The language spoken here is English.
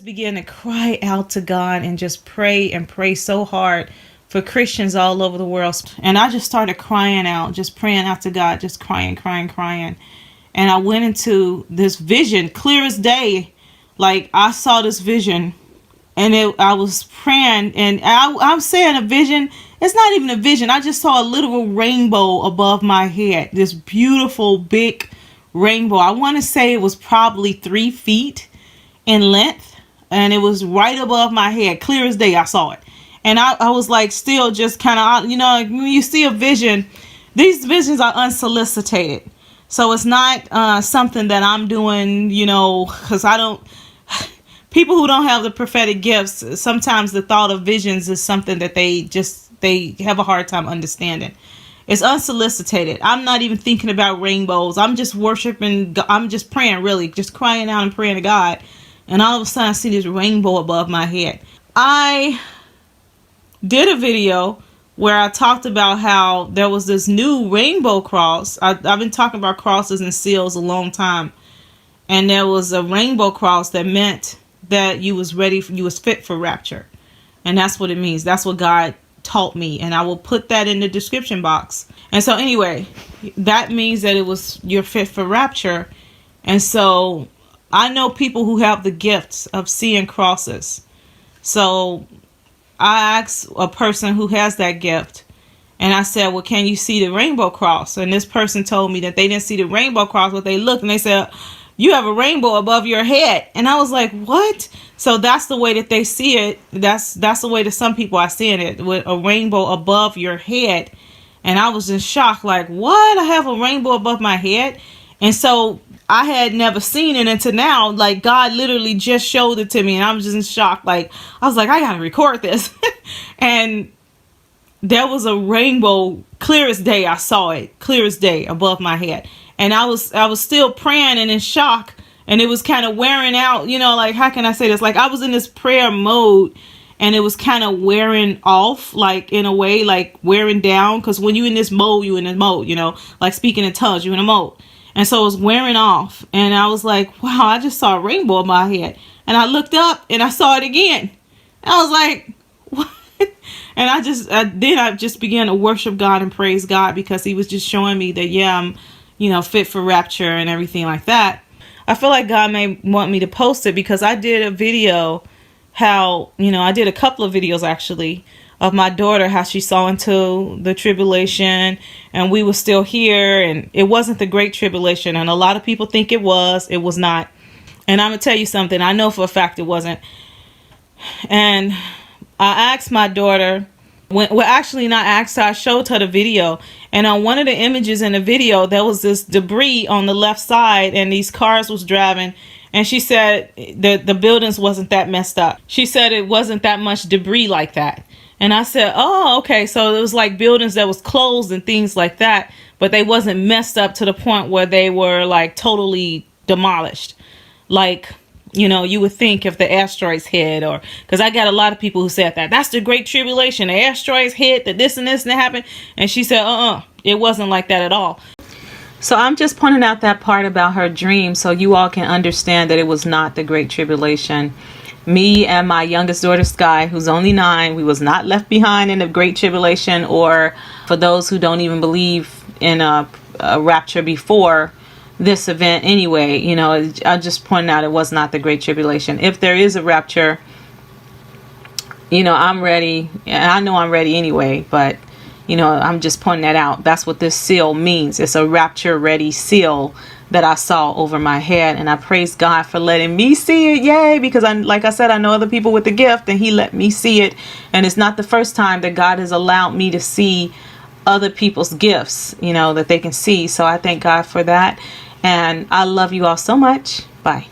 began to cry out to God and just pray and pray so hard for Christians all over the world. And I just started crying out, just praying out to God, just crying. And I went into this vision, clear as day. Like, I saw this vision, and I was praying, and I'm saying a vision. It's not even a vision. I just saw a literal rainbow above my head. This beautiful, big rainbow. I want to say it was probably 3 feet in length, and it was right above my head, clear as day. I saw it, and I was like, still just kind of, you know, like when you see a vision, these visions are unsolicited. So it's not something that I'm doing, you know, because I don't, people who don't have the prophetic gifts, sometimes the thought of visions is something that they have a hard time understanding. It's unsolicited. I'm not even thinking about rainbows. I'm just worshiping. I'm just praying, really, just crying out and praying to God. And all of a sudden I see this rainbow above my head. I did a video where I talked about how there was this new rainbow cross. I've been talking about crosses and seals a long time. And there was a rainbow cross that meant that you was ready, you was fit for rapture. And that's what it means. That's what God taught me. And I will put that in the description box. And so anyway, that means that you're fit for rapture. And so I know people who have the gifts of seeing crosses. So I asked a person who has that gift, and I said, well, can you see the rainbow cross? And this person told me that they didn't see the rainbow cross, but they looked and they said, you have a rainbow above your head. And I was like, what? So that's the way that they see it. That's the way that some people are seeing it, with a rainbow above your head. And I was in shock, like, what? I have a rainbow above my head? And so I had never seen it until now. Like, God literally just showed it to me, and I was just in shock. Like, I was like, I gotta record this. And there was a rainbow, clear as day. I saw it clear as day above my head. And I was still praying and in shock, and it was kind of wearing out, you know, like, how can I say this? Like, I was in this prayer mode, and it was kind of wearing off, like, in a way, like wearing down. Because when you're in this mode, you know, like speaking in tongues, you're in a mode. And so it was wearing off, and I was like, wow, I just saw a rainbow in my head. And I looked up and I saw it again. And I was like, what? And I just began to worship God and praise God, because he was just showing me that, yeah, I'm, you know, fit for rapture and everything like that. I feel like God may want me to post it, because I did a video how, you know, I did a couple of videos actually of my daughter, how she saw into the tribulation, and we were still here, and it wasn't the great tribulation. And a lot of people think it was. It was not. And I'm gonna tell you something. I know for a fact it wasn't. And I asked my daughter, actually not asked her, I showed her the video, and on one of the images in the video, there was this debris on the left side, and these cars was driving. And she said the buildings wasn't that messed up. She said it wasn't that much debris like that. And I said, oh, okay. So it was like buildings that was closed and things like that, but they wasn't messed up to the point where they were like totally demolished. Like, you know, you would think if the asteroids hit, or, because I got a lot of people who said that's the great tribulation. The asteroids hit, that this and this and that happened. And she said, it wasn't like that at all. So I'm just pointing out that part about her dream so you all can understand that it was not the great tribulation. Me and my youngest daughter, Sky, who's only 9, we was not left behind in the great tribulation, or for those who don't even believe in a rapture before this event anyway. You know, I just pointed out it was not the great tribulation. If there is a rapture, you know, I'm ready. I know I'm ready anyway, but, you know, I'm just pointing that out. That's what this seal means. It's a rapture ready seal that I saw over my head, and I praise God for letting me see it. Yay! Because like I said, I know other people with the gift, and he let me see it. And it's not the first time that God has allowed me to see other people's gifts, you know, that they can see. So I thank God for that. And I love you all so much. Bye.